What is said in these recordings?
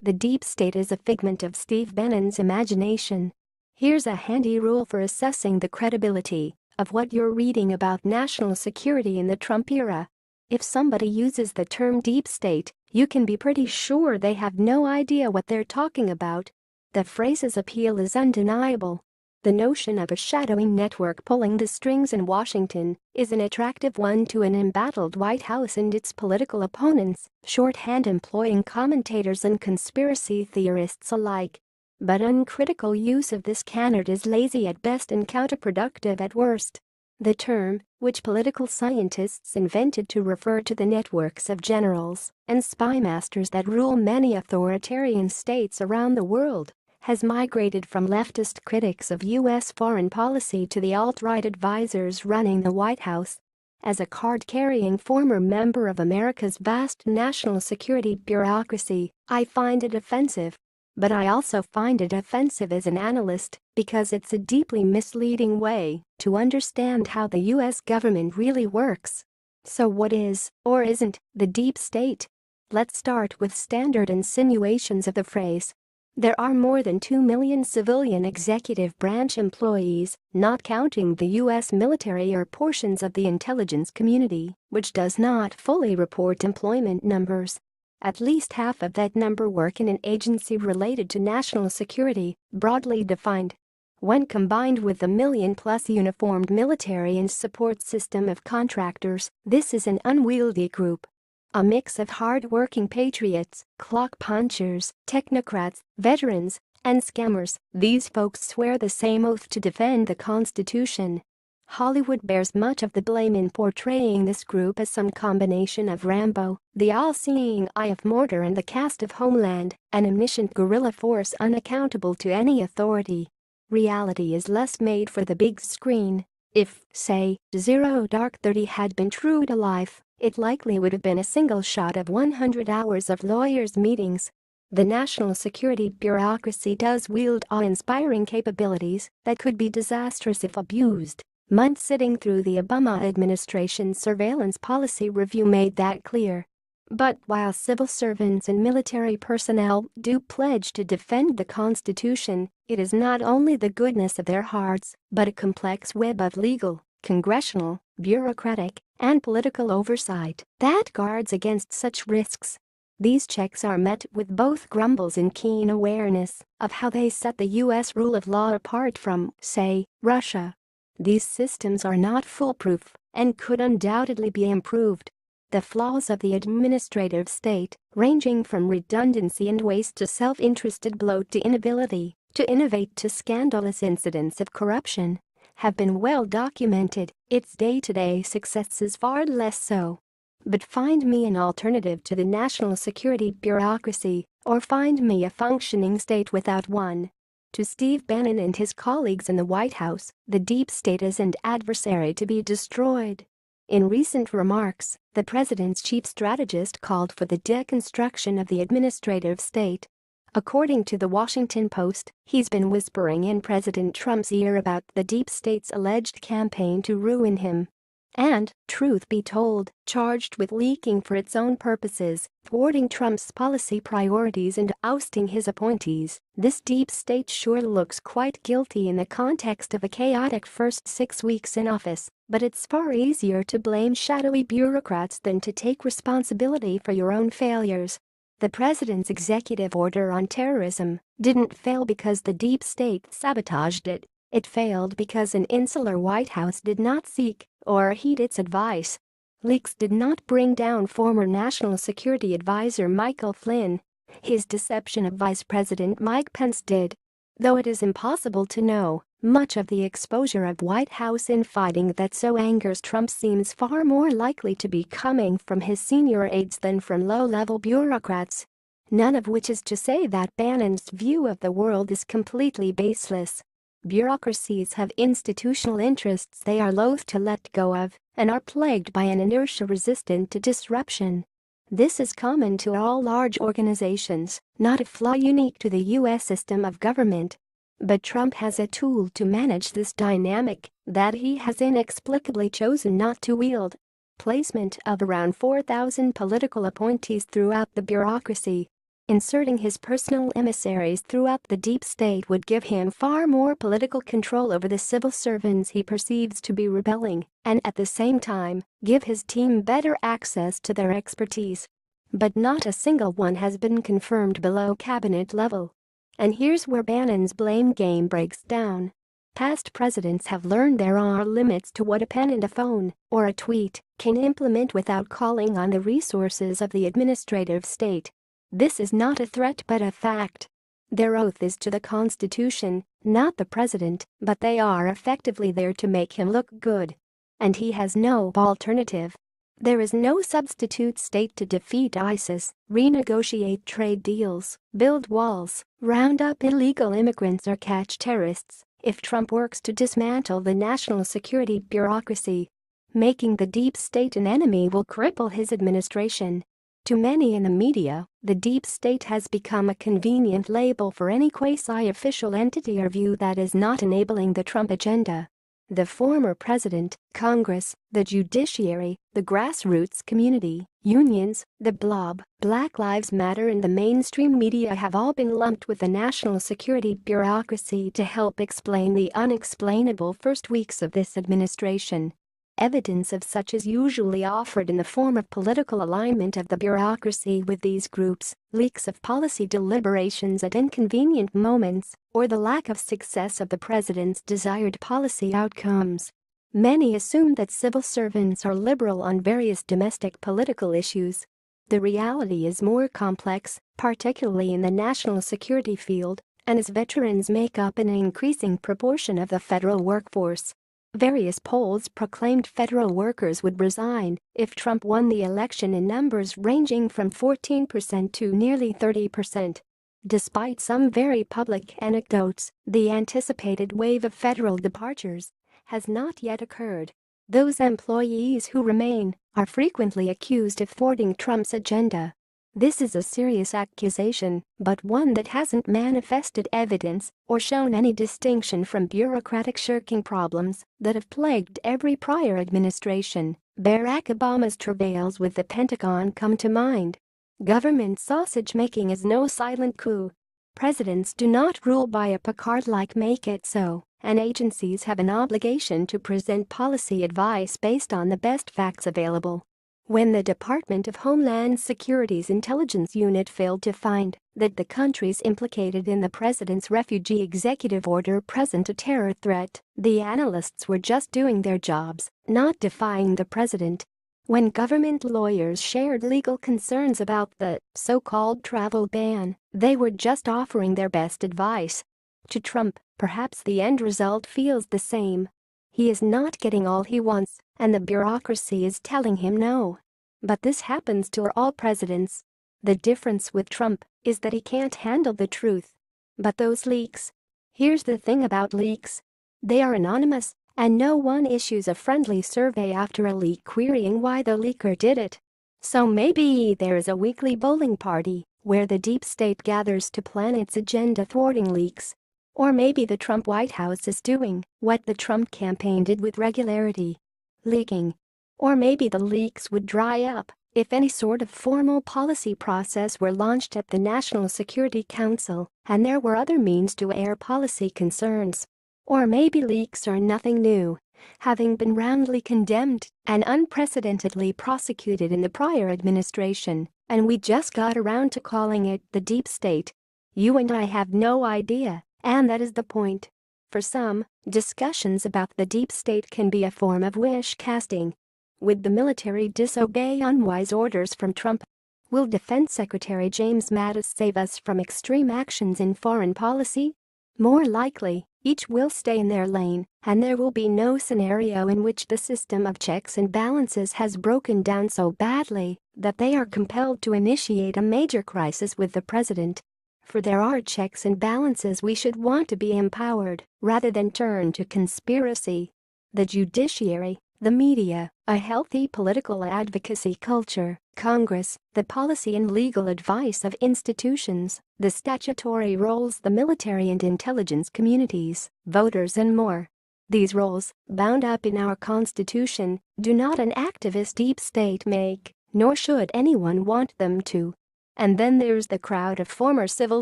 The deep state is a figment of Steve Bannon's imagination. Here's a handy rule for assessing the credibility of what you're reading about national security in the Trump era. If somebody uses the term deep state, you can be pretty sure they have no idea what they're talking about. The phrase's appeal is undeniable. The notion of a shadowy network pulling the strings in Washington is an attractive one to an embattled White House and its political opponents, shorthand employing commentators and conspiracy theorists alike. But uncritical use of this canard is lazy at best and counterproductive at worst. The term, which political scientists invented to refer to the networks of generals and spy masters that rule many authoritarian states around the world, has migrated from leftist critics of U.S. foreign policy to the alt-right advisors running the White House. As a card-carrying former member of America's vast national security bureaucracy, I find it offensive. But I also find it offensive as an analyst because it's a deeply misleading way to understand how the U.S. government really works. So what is, or isn't, the deep state? Let's start with standard insinuations of the phrase. There are more than 2 million civilian executive branch employees, not counting the U.S. military or portions of the intelligence community, which does not fully report employment numbers. At least half of that number work in an agency related to national security, broadly defined. When combined with the million-plus uniformed military and support system of contractors, this is an unwieldy group. A mix of hard-working patriots, clock punchers, technocrats, veterans, and scammers. These folks swear the same oath to defend the Constitution. Hollywood bears much of the blame in portraying this group as some combination of Rambo, the all-seeing eye of Mortar, and the cast of Homeland, an omniscient guerrilla force unaccountable to any authority. Reality is less made for the big screen. If, say, Zero Dark 30 had been true to life, it likely would have been a single shot of 100 hours of lawyers' meetings. The national security bureaucracy does wield awe-inspiring capabilities that could be disastrous if abused. Months sitting through the Obama administration's surveillance policy review made that clear. But while civil servants and military personnel do pledge to defend the Constitution, it is not only the goodness of their hearts, but a complex web of legal, congressional, bureaucratic, and political oversight that guards against such risks. These checks are met with both grumbles and keen awareness of how they set the U.S. rule of law apart from, say, Russia. These systems are not foolproof and could undoubtedly be improved. The flaws of the administrative state, ranging from redundancy and waste to self-interested bloat to inability to innovate to scandalous incidents of corruption, have been well documented. Its day-to-day successes far less so. But find me an alternative to the national security bureaucracy, or find me a functioning state without one. To Steve Bannon and his colleagues in the White House, the deep state is an adversary to be destroyed. In recent remarks, the president's chief strategist called for the deconstruction of the administrative state. According to the Washington Post, he's been whispering in President Trump's ear about the deep state's alleged campaign to ruin him. And, truth be told, charged with leaking for its own purposes, thwarting Trump's policy priorities and ousting his appointees, this deep state sure looks quite guilty in the context of a chaotic first 6 weeks in office, but it's far easier to blame shadowy bureaucrats than to take responsibility for your own failures. The president's executive order on terrorism didn't fail because the deep state sabotaged it. It failed because an insular White House did not seek or heed its advice. Leaks did not bring down former National Security Advisor Michael Flynn. His deception of Vice President Mike Pence did. Though it is impossible to know, much of the exposure of White House infighting that so angers Trump seems far more likely to be coming from his senior aides than from low-level bureaucrats. None of which is to say that Bannon's view of the world is completely baseless. Bureaucracies have institutional interests they are loath to let go of and are plagued by an inertia resistant to disruption. This is common to all large organizations, not a flaw unique to the U.S. system of government. But Trump has a tool to manage this dynamic that he has inexplicably chosen not to wield. Placement of around 4,000 political appointees throughout the bureaucracy. Inserting his personal emissaries throughout the deep state would give him far more political control over the civil servants he perceives to be rebelling and at the same time give his team better access to their expertise. But not a single one has been confirmed below cabinet level. And here's where Bannon's blame game breaks down. Past presidents have learned there are limits to what a pen and a phone or a tweet can implement without calling on the resources of the administrative state. This is not a threat but a fact. Their oath is to the Constitution, not the president, but they are effectively there to make him look good. And he has no alternative. There is no substitute state to defeat ISIS, renegotiate trade deals, build walls, round up illegal immigrants or catch terrorists if Trump works to dismantle the national security bureaucracy. Making the deep state an enemy will cripple his administration. To many in the media, the deep state has become a convenient label for any quasi-official entity or view that is not enabling the Trump agenda. The former president, Congress, the judiciary, the grassroots community, unions, the blob, Black Lives Matter and the mainstream media have all been lumped with the national security bureaucracy to help explain the unexplainable first weeks of this administration. Evidence of such is usually offered in the form of political alignment of the bureaucracy with these groups, leaks of policy deliberations at inconvenient moments, or the lack of success of the president's desired policy outcomes. Many assume that civil servants are liberal on various domestic political issues. The reality is more complex, particularly in the national security field, and as veterans make up an increasing proportion of the federal workforce. Various polls proclaimed federal workers would resign if Trump won the election in numbers ranging from 14% to nearly 30%. Despite some very public anecdotes, the anticipated wave of federal departures has not yet occurred. Those employees who remain are frequently accused of thwarting Trump's agenda. This is a serious accusation, but one that hasn't manifested evidence or shown any distinction from bureaucratic shirking problems that have plagued every prior administration. Barack Obama's travails with the Pentagon come to mind. Government sausage-making is no silent coup. Presidents do not rule by a placard like "Make it so," and agencies have an obligation to present policy advice based on the best facts available. When the Department of Homeland Security's intelligence unit failed to find that the countries implicated in the president's refugee executive order present a terror threat, the analysts were just doing their jobs, not defying the president. When government lawyers shared legal concerns about the so-called travel ban, they were just offering their best advice. To Trump, perhaps the end result feels the same. He is not getting all he wants, and the bureaucracy is telling him no. But this happens to all presidents. The difference with Trump is that he can't handle the truth. But those leaks. Here's the thing about leaks. They are anonymous, and no one issues a friendly survey after a leak querying why the leaker did it. So maybe there is a weekly bowling party where the deep state gathers to plan its agenda thwarting leaks. Or maybe the Trump White House is doing what the Trump campaign did with regularity. Leaking. Or maybe the leaks would dry up if any sort of formal policy process were launched at the National Security Council and there were other means to air policy concerns. Or maybe leaks are nothing new, having been roundly condemned and unprecedentedly prosecuted in the prior administration, and we just got around to calling it the deep state. You and I have no idea. And that is the point. For some, discussions about the deep state can be a form of wish casting. Would the military disobey unwise orders from Trump? Will Defense Secretary James Mattis save us from extreme actions in foreign policy? More likely, each will stay in their lane, and there will be no scenario in which the system of checks and balances has broken down so badly that they are compelled to initiate a major crisis with the president. For there are checks and balances we should want to be empowered rather than turn to conspiracy. The judiciary, the media, a healthy political advocacy culture, Congress, the policy and legal advice of institutions, the statutory roles, the military and intelligence communities, voters and more. These roles, bound up in our Constitution, do not an activist deep state make, nor should anyone want them to. And then there's the crowd of former civil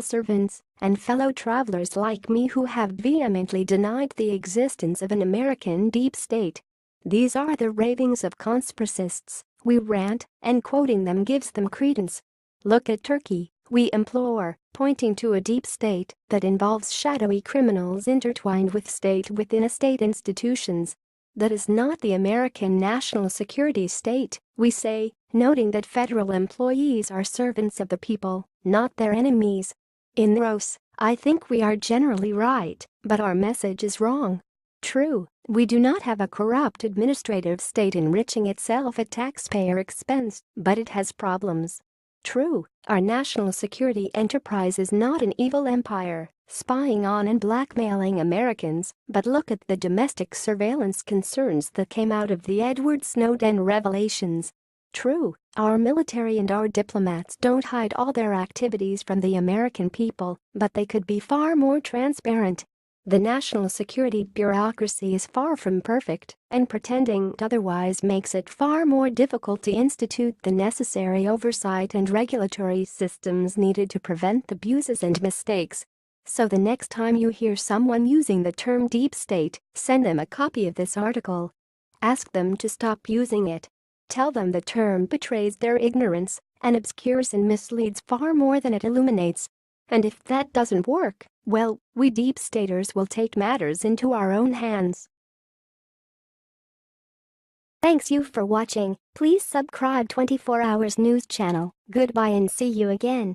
servants and fellow travelers like me who have vehemently denied the existence of an American deep state. These are the ravings of conspiracists, we rant, and quoting them gives them credence. Look at Turkey, we implore, pointing to a deep state that involves shadowy criminals intertwined with state-within-a-state institutions. That is not the American national security state, we say, noting that federal employees are servants of the people, not their enemies. In Rose, I think we are generally right, but our message is wrong. True, we do not have a corrupt administrative state enriching itself at taxpayer expense, but it has problems. True, our national security enterprise is not an evil empire, spying on and blackmailing Americans, but look at the domestic surveillance concerns that came out of the Edward Snowden revelations. True, our military and our diplomats don't hide all their activities from the American people, but they could be far more transparent. The national security bureaucracy is far from perfect, and pretending otherwise makes it far more difficult to institute the necessary oversight and regulatory systems needed to prevent abuses and mistakes. So the next time you hear someone using the term deep state, send them a copy of this article. Ask them to stop using it. Tell them the term betrays their ignorance and obscures and misleads far more than it illuminates. And if that doesn't work, well, we deep staters will take matters into our own hands. Thanks you for watching. Please subscribe 24 Hours News channel. Goodbye and see you again.